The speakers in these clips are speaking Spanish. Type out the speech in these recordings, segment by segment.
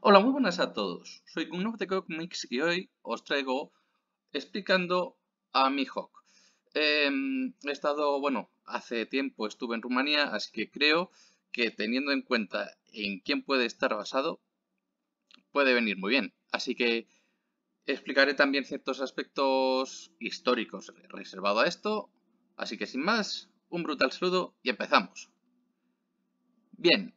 Hola, muy buenas a todos. Soy Kungnof de Comics y hoy os traigo explicando a Mihawk. He estado, bueno, hace tiempo estuve en Rumanía, así que creo que teniendo en cuenta en quién puede estar basado, puede venir muy bien. Así que explicaré también ciertos aspectos históricos reservados a esto. Así que sin más, un brutal saludo y empezamos. Bien,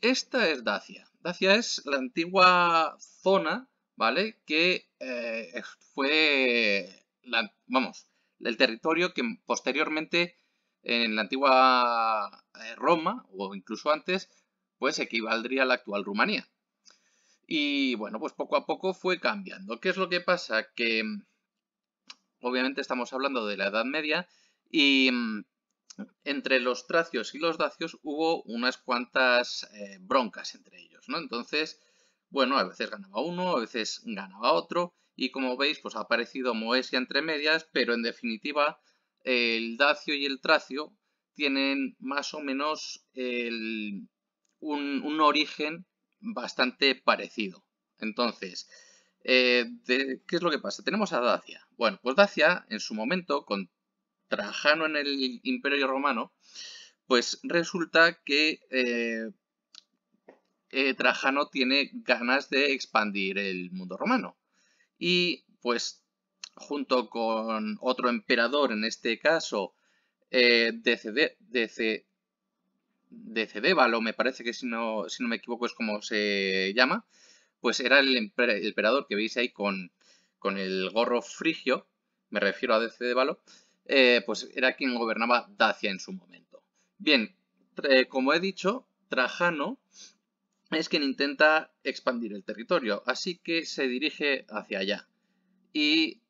esta es Dacia. Dacia es la antigua zona, ¿vale? Que fue, vamos, el territorio que posteriormente en la antigua Roma, o incluso antes, pues equivaldría a la actual Rumanía. Y bueno, pues poco a poco fue cambiando. ¿Qué es lo que pasa? Que obviamente estamos hablando de la Edad Media y entre los tracios y los dacios hubo unas cuantas broncas entre ellos, ¿no? Entonces, bueno, a veces ganaba uno, a veces ganaba otro, y como veis, pues ha aparecido Moesia entre medias, pero en definitiva el dacio y el tracio tienen más o menos un origen bastante parecido. Entonces, ¿qué es lo que pasa? Tenemos a Dacia. Bueno, pues Dacia en su momento, con Trajano en el Imperio Romano, pues resulta que Trajano tiene ganas de expandir el mundo romano. Y pues junto con otro emperador, en este caso Decedévalo, me parece que si no me equivoco es como se llama, pues era el emperador que veis ahí con el gorro frigio, me refiero a Decedévalo, pues era quien gobernaba Dacia en su momento. Bien, como he dicho, Trajano es quien intenta expandir el territorio, así que se dirige hacia allá. Y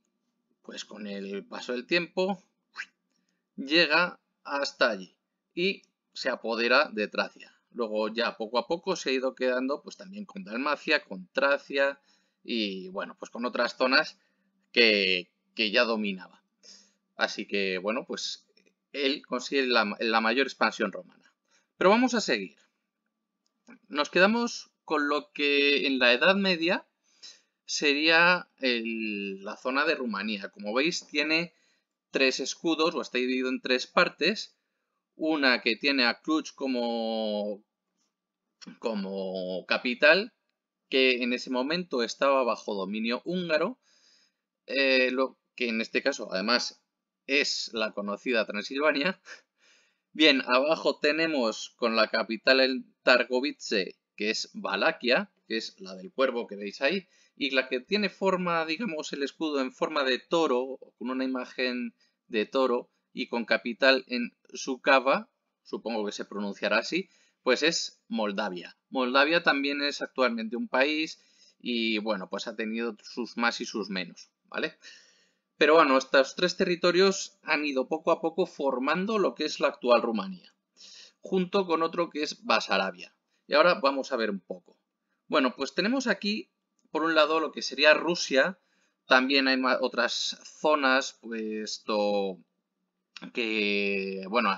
pues con el paso del tiempo llega hasta allí y se apodera de Tracia. Luego ya poco a poco se ha ido quedando pues también con Dalmacia, con Tracia y bueno, pues con otras zonas que ya dominaba. Así que bueno, pues él consigue la mayor expansión romana. Pero vamos a seguir. Nos quedamos con lo que en la Edad Media sería la zona de Rumanía. Como veis, tiene tres escudos o está dividido en tres partes. Una que tiene a Cluj como capital, que en ese momento estaba bajo dominio húngaro, lo que en este caso además es la conocida Transilvania. Bien, abajo tenemos con la capital en Targovice, que es Valaquia, que es la del cuervo que veis ahí, y la que tiene forma, digamos, el escudo en forma de toro, con una imagen de toro, y con capital en Sucava, supongo que se pronunciará así, pues es Moldavia. Moldavia también es actualmente un país y, bueno, pues ha tenido sus más y sus menos, ¿vale? Pero bueno, estos tres territorios han ido poco a poco formando lo que es la actual Rumanía, junto con otro que es Basarabia. Y ahora vamos a ver un poco. Bueno, pues tenemos aquí, por un lado, lo que sería Rusia. También hay otras zonas, pues, que, bueno,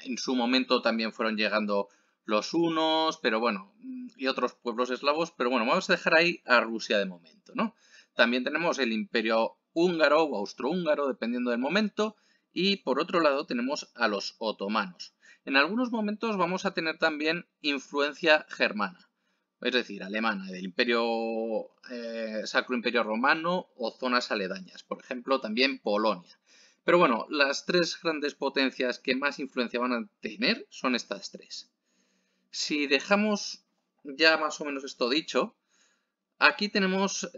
en su momento también fueron llegando los hunos, pero bueno, y otros pueblos eslavos, pero bueno, vamos a dejar ahí a Rusia de momento, ¿no? También tenemos el Imperio húngaro o austrohúngaro, dependiendo del momento, y por otro lado tenemos a los otomanos. En algunos momentos vamos a tener también influencia germana, es decir, alemana, del Imperio Sacro Imperio Romano o zonas aledañas, por ejemplo, también Polonia. Pero bueno, las tres grandes potencias que más influencia van a tener son estas tres. Si dejamos ya más o menos esto dicho, aquí tenemos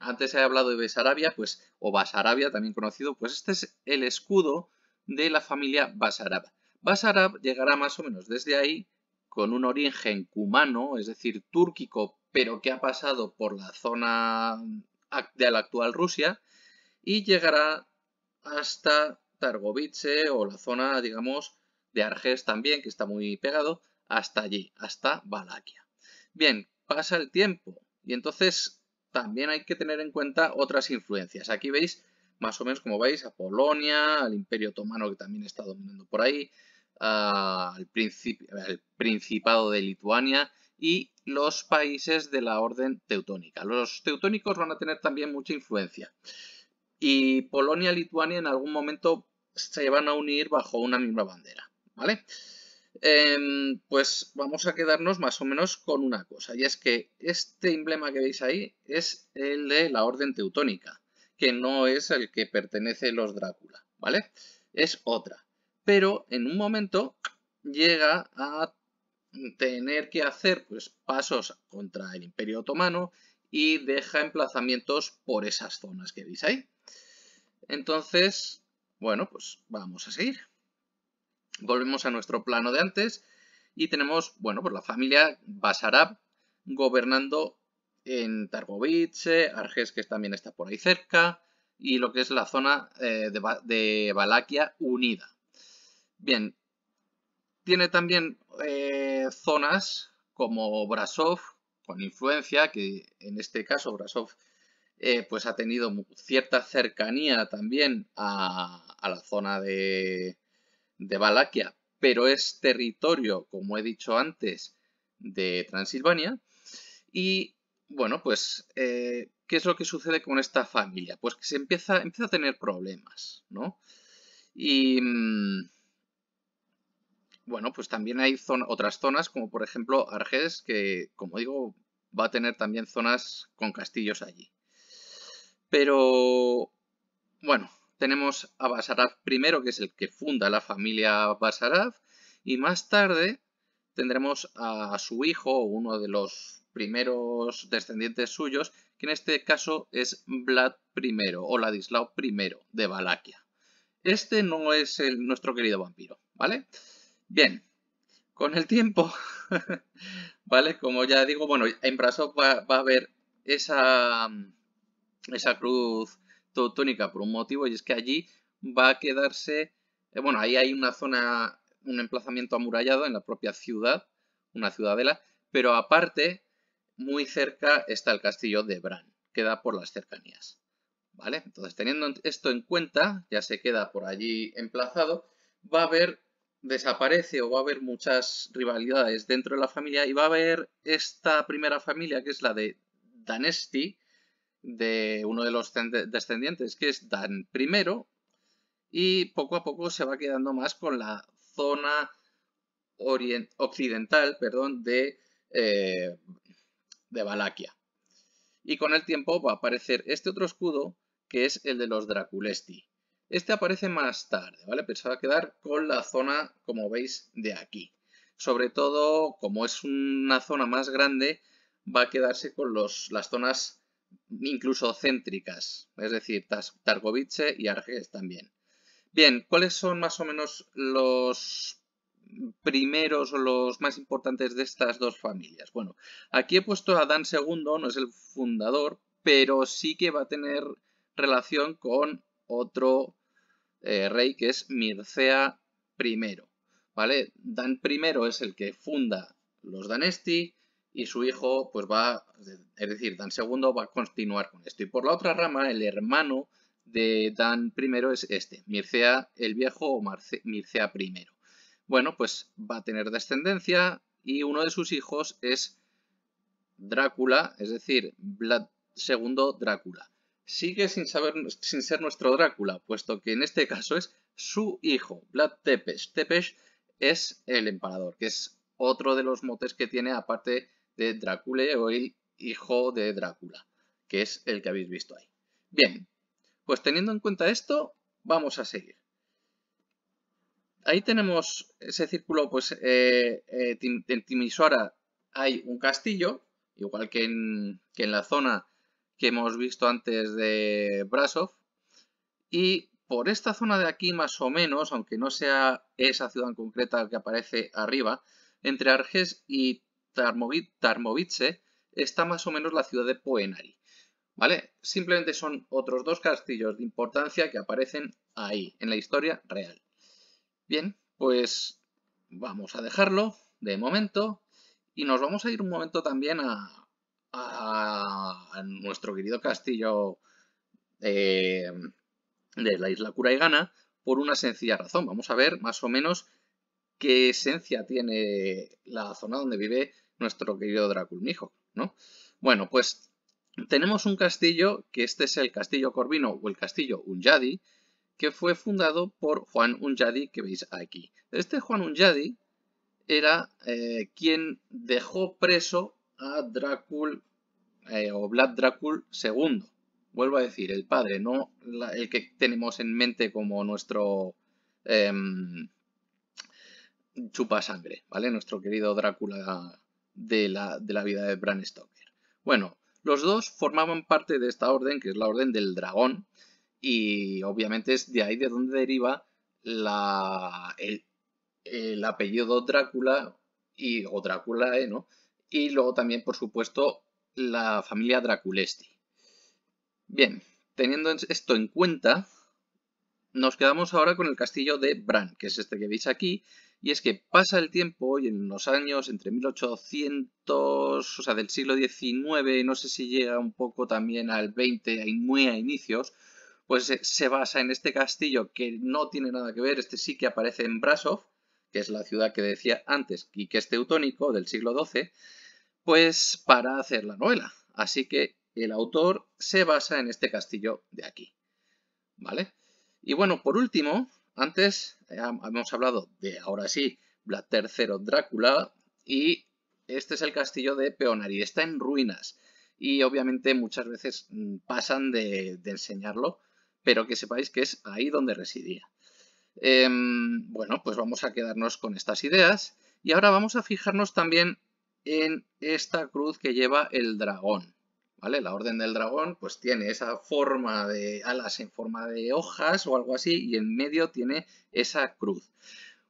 antes he hablado de Besarabia, pues, o Basarabia, también conocido, pues este es el escudo de la familia Basarab. Basarab llegará más o menos desde ahí con un origen cumano, es decir, túrquico, pero que ha pasado por la zona de la actual Rusia, y llegará hasta Targovice o la zona, digamos, de Arges también, que está muy pegado, hasta allí, hasta Valaquia. Bien, pasa el tiempo y entonces también hay que tener en cuenta otras influencias. Aquí veis, más o menos como veis, a Polonia, al Imperio Otomano que también está dominando por ahí, al Principado de Lituania y los países de la orden teutónica. Los teutónicos van a tener también mucha influencia. Y Polonia y Lituania en algún momento se van a unir bajo una misma bandera, ¿vale? Pues vamos a quedarnos más o menos con una cosa, y es que este emblema que veis ahí es el de la orden teutónica, que no es el que pertenece a los Drácula, ¿vale? Es otra. Pero en un momento llega a tener que hacer pues, pasos contra el Imperio Otomano y deja emplazamientos por esas zonas que veis ahí. Entonces, bueno, pues vamos a seguir. Volvemos a nuestro plano de antes y tenemos, bueno, pues la familia Basarab gobernando en Targovice, Arges, que también está por ahí cerca, y lo que es la zona de Valaquia unida. Bien, tiene también zonas como Brasov, con influencia, que en este caso Brasov pues ha tenido cierta cercanía también a la zona de Valaquia, pero es territorio, como he dicho antes, de Transilvania. Y bueno, pues, ¿qué es lo que sucede con esta familia? Pues que se empieza a tener problemas, ¿no? Y bueno, pues también hay otras zonas, como por ejemplo Arges, que, como digo, va a tener también zonas con castillos allí. Pero, bueno, tenemos a Basarab I, que es el que funda la familia Basarab, y más tarde tendremos a su hijo, uno de los primeros descendientes suyos, que en este caso es Vlad I o Ladislao I de Valaquia. Este no es nuestro querido vampiro, ¿vale? Bien, con el tiempo, ¿vale? Como ya digo, bueno, en Brasov va a haber esa cruz teutónica por un motivo, y es que allí va a quedarse, bueno, ahí hay una zona, un emplazamiento amurallado en la propia ciudad, una ciudadela, pero aparte, muy cerca está el castillo de Bran, que da por las cercanías, ¿vale? Entonces, teniendo esto en cuenta, ya se queda por allí emplazado, va a haber, desaparece o va a haber muchas rivalidades dentro de la familia y va a haber esta primera familia, que es la de Danesti, de uno de los descendientes, que es Dan I, y poco a poco se va quedando más con la zona occidental, perdón, de Valaquia. Y con el tiempo va a aparecer este otro escudo, que es el de los Draculesti. Este aparece más tarde, ¿vale? Pero se va a quedar con la zona, como veis, de aquí. Sobre todo, como es una zona más grande, va a quedarse con las zonas incluso céntricas, es decir, Targovice y Arges también. Bien, ¿cuáles son más o menos los primeros o los más importantes de estas dos familias? Bueno, aquí he puesto a Dan II, no es el fundador, pero sí que va a tener relación con otro rey que es Mircea I, ¿vale? Dan I es el que funda los Danesti y su hijo pues es decir, Dan II va a continuar con esto. Y por la otra rama, el hermano de Dan I es este, Mircea el Viejo o Mircea I. Bueno, pues va a tener descendencia y uno de sus hijos es Drácula, es decir, Vlad II Drácula. Sigue sin ser nuestro Drácula, puesto que en este caso es su hijo, Vlad Tepes. Tepes es el emperador, que es otro de los motes que tiene aparte de Drácula o el hijo de Drácula, que es el que habéis visto ahí. Bien, pues teniendo en cuenta esto, vamos a seguir. Ahí tenemos ese círculo, pues en Timisoara hay un castillo, igual que en la zona que hemos visto antes de Brasov, y por esta zona de aquí más o menos, aunque no sea esa ciudad en concreta que aparece arriba, entre Arges y Tarmovice está más o menos la ciudad de Poenari, ¿vale? Simplemente son otros dos castillos de importancia que aparecen ahí, en la historia real. Bien, pues vamos a dejarlo de momento y nos vamos a ir un momento también a nuestro querido castillo de la isla Kuraigana por una sencilla razón. Vamos a ver más o menos qué esencia tiene la zona donde vive nuestro querido Drácula Mihawk, ¿no? Bueno, pues tenemos un castillo, que este es el castillo Corvino o el castillo Hunyadi, que fue fundado por Juan Hunyadi, que veis aquí. Este Juan Hunyadi era quien dejó preso a Drácula o Vlad Drácula II. Vuelvo a decir, el padre, no el que tenemos en mente como nuestro chupasangre, ¿vale? Nuestro querido Drácula de la vida de Bram Stoker. Bueno, los dos formaban parte de esta orden, que es la Orden del Dragón, y obviamente es de ahí de donde deriva el apellido Drácula o Dráculae, ¿no? Y luego también, por supuesto, la familia Draculesti. Bien, teniendo esto en cuenta, nos quedamos ahora con el castillo de Bran, que es este que veis aquí, y es que pasa el tiempo y en los años entre 1800, o sea, del siglo XIX, no sé si llega un poco también al XX, muy a inicios, pues se basa en este castillo que no tiene nada que ver, este sí que aparece en Brasov, que es la ciudad que decía antes, y que es teutónico del siglo XII, pues para hacer la novela. Así que el autor se basa en este castillo de aquí, ¿vale? Y bueno, por último, antes hemos hablado de, ahora sí, Vlad III Drácula, y este es el castillo de Peonari. Está en ruinas y obviamente muchas veces pasan de enseñarlo, pero que sepáis que es ahí donde residía. Bueno, pues vamos a quedarnos con estas ideas y ahora vamos a fijarnos también en esta cruz que lleva el dragón. ¿Vale? La Orden del Dragón pues tiene esa forma de alas en forma de hojas o algo así y en medio tiene esa cruz.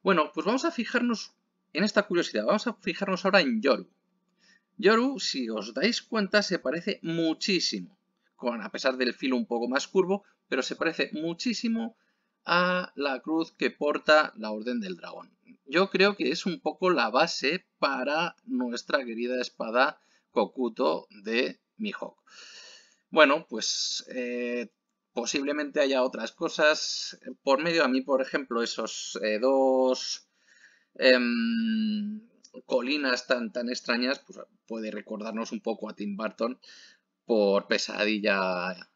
Bueno, pues vamos a fijarnos en esta curiosidad. Vamos a fijarnos ahora en Yoru. Yoru, si os dais cuenta, se parece muchísimo, a pesar del filo un poco más curvo, pero se parece muchísimo a la cruz que porta la Orden del Dragón. Yo creo que es un poco la base para nuestra querida espada Kokuto de Mihawk. Bueno, pues posiblemente haya otras cosas por medio. A mí, por ejemplo, esos dos colinas tan extrañas, pues puede recordarnos un poco a Tim Burton por Pesadilla.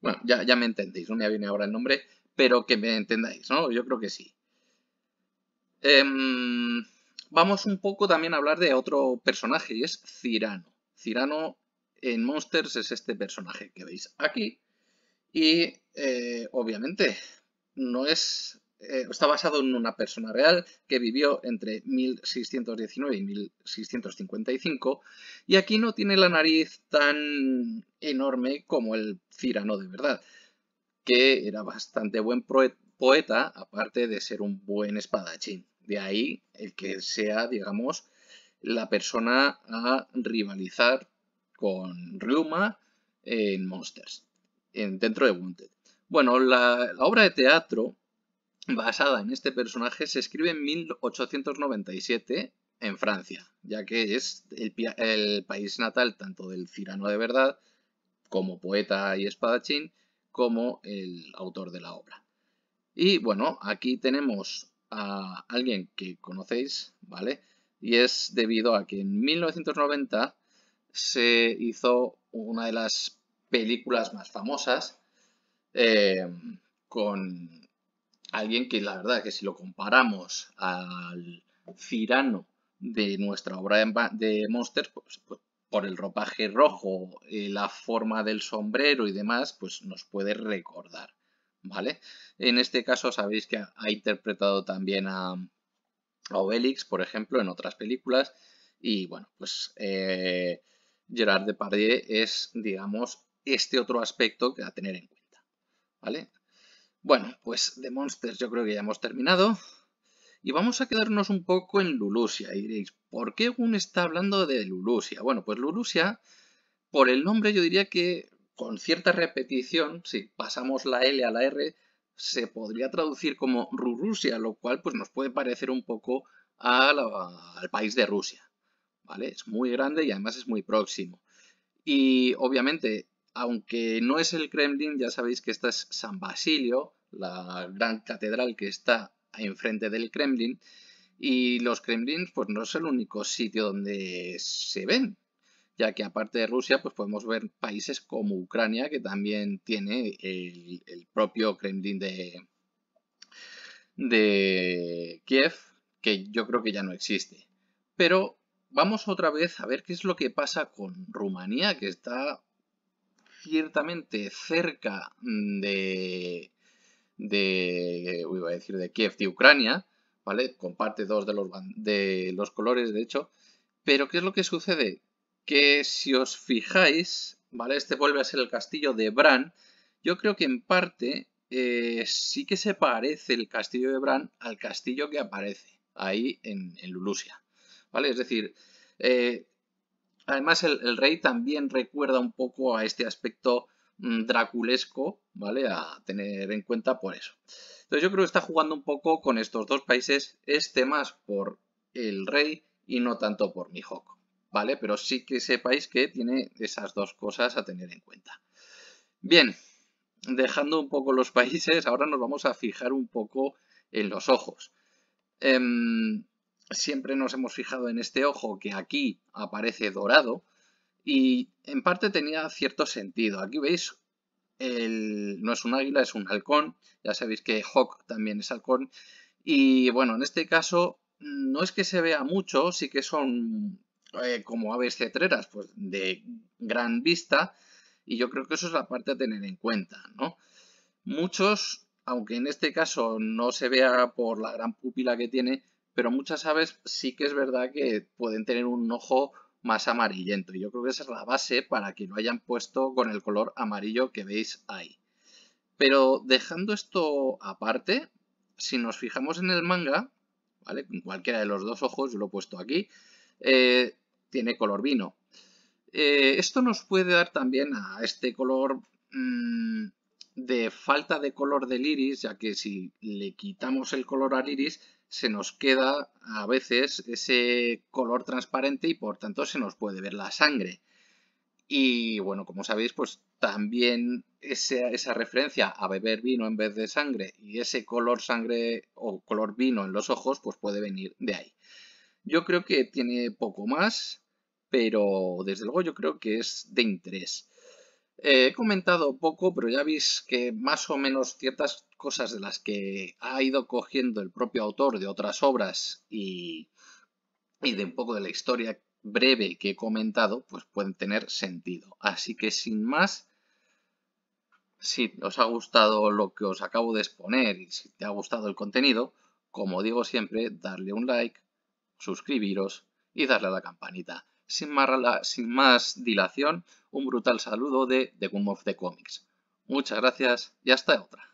Bueno, ya me entendéis, no me viene ahora el nombre, pero que me entendáis, ¿no? Yo creo que sí. Vamos un poco también a hablar de otro personaje y es Cyrano. Cyrano en Monsters es este personaje que veis aquí y obviamente no es, está basado en una persona real que vivió entre 1619 y 1655 y aquí no tiene la nariz tan enorme como el Cyrano de verdad, que era bastante buen poeta, aparte de ser un buen espadachín. De ahí el que sea, digamos, la persona a rivalizar con Ryuma en Monsters, dentro de Wanted. Bueno, la obra de teatro basada en este personaje se escribe en 1897 en Francia, ya que es el país natal tanto del Cyrano de verdad, como poeta y espadachín, como el autor de la obra. Y bueno, aquí tenemos a alguien que conocéis, ¿vale? Y es debido a que en 1990 se hizo una de las películas más famosas con alguien que la verdad que si lo comparamos al Cyrano de nuestra obra de Monsters, pues por el ropaje rojo, la forma del sombrero y demás, pues nos puede recordar, ¿vale? En este caso sabéis que ha interpretado también a Obelix, por ejemplo, en otras películas. Y bueno, pues Gerard Depardieu es, digamos, este otro aspecto que a tener en cuenta, ¿vale? Bueno, pues de Monsters yo creo que ya hemos terminado. Y vamos a quedarnos un poco en Lulusia. Y diréis, ¿por qué Gun está hablando de Lulusia? Bueno, pues Lulusia, por el nombre yo diría que con cierta repetición, si pasamos la L a la R, se podría traducir como Rurusia, lo cual pues nos puede parecer un poco al país de Rusia, ¿vale? Es muy grande y además es muy próximo. Y obviamente, aunque no es el Kremlin, ya sabéis que esta es San Basilio, la gran catedral que está enfrente del Kremlin. Y los Kremlins, pues no es el único sitio donde se ven, ya que aparte de Rusia, pues podemos ver países como Ucrania, que también tiene el propio Kremlin de Kiev, que yo creo que ya no existe. Pero vamos otra vez a ver qué es lo que pasa con Rumanía, que está ciertamente cerca iba a decir de Kiev, de Ucrania, ¿vale? Comparte dos de los colores, de hecho. Pero ¿qué es lo que sucede? Que si os fijáis, ¿vale? Este vuelve a ser el castillo de Bran. Yo creo que en parte sí que se parece el castillo de Bran al castillo que aparece ahí en Lulusia, ¿vale? Es decir, eh, además el rey también recuerda un poco a este aspecto draculesco, ¿vale? A tener en cuenta por eso. Entonces yo creo que está jugando un poco con estos dos países, este más por el rey y no tanto por Mihawk, ¿vale? Pero sí que sepáis que tiene esas dos cosas a tener en cuenta. Bien, dejando un poco los países, ahora nos vamos a fijar un poco en los ojos. Siempre nos hemos fijado en este ojo que aquí aparece dorado y en parte tenía cierto sentido. Aquí veis, no es un águila, es un halcón. Ya sabéis que Hawk también es halcón. Y bueno, en este caso no es que se vea mucho, sí que son como aves cetreras, pues de gran vista. Y yo creo que eso es la parte a tener en cuenta, ¿no? Muchos, aunque en este caso no se vea por la gran pupila que tiene, pero muchas aves sí que es verdad que pueden tener un ojo más amarillento. Y yo creo que esa es la base para que lo hayan puesto con el color amarillo que veis ahí. Pero dejando esto aparte, si nos fijamos en el manga, ¿vale? En cualquiera de los dos ojos, yo lo he puesto aquí, tiene color vino. Esto nos puede dar también a este color de falta de color del iris, ya que si le quitamos el color al iris, se nos queda a veces ese color transparente y por tanto se nos puede ver la sangre. Y bueno, como sabéis, pues también esa referencia a beber vino en vez de sangre y ese color sangre o color vino en los ojos, pues puede venir de ahí. Yo creo que tiene poco más, pero desde luego yo creo que es de interés. He comentado poco, pero ya veis que más o menos ciertas cosas de las que ha ido cogiendo el propio autor de otras obras y de un poco de la historia breve que he comentado, pues pueden tener sentido. Así que sin más, si os ha gustado lo que os acabo de exponer y si te ha gustado el contenido, como digo siempre, darle un like, suscribiros y darle a la campanita. Sin más dilación, un brutal saludo de The Gum of the Comics. Muchas gracias y hasta otra.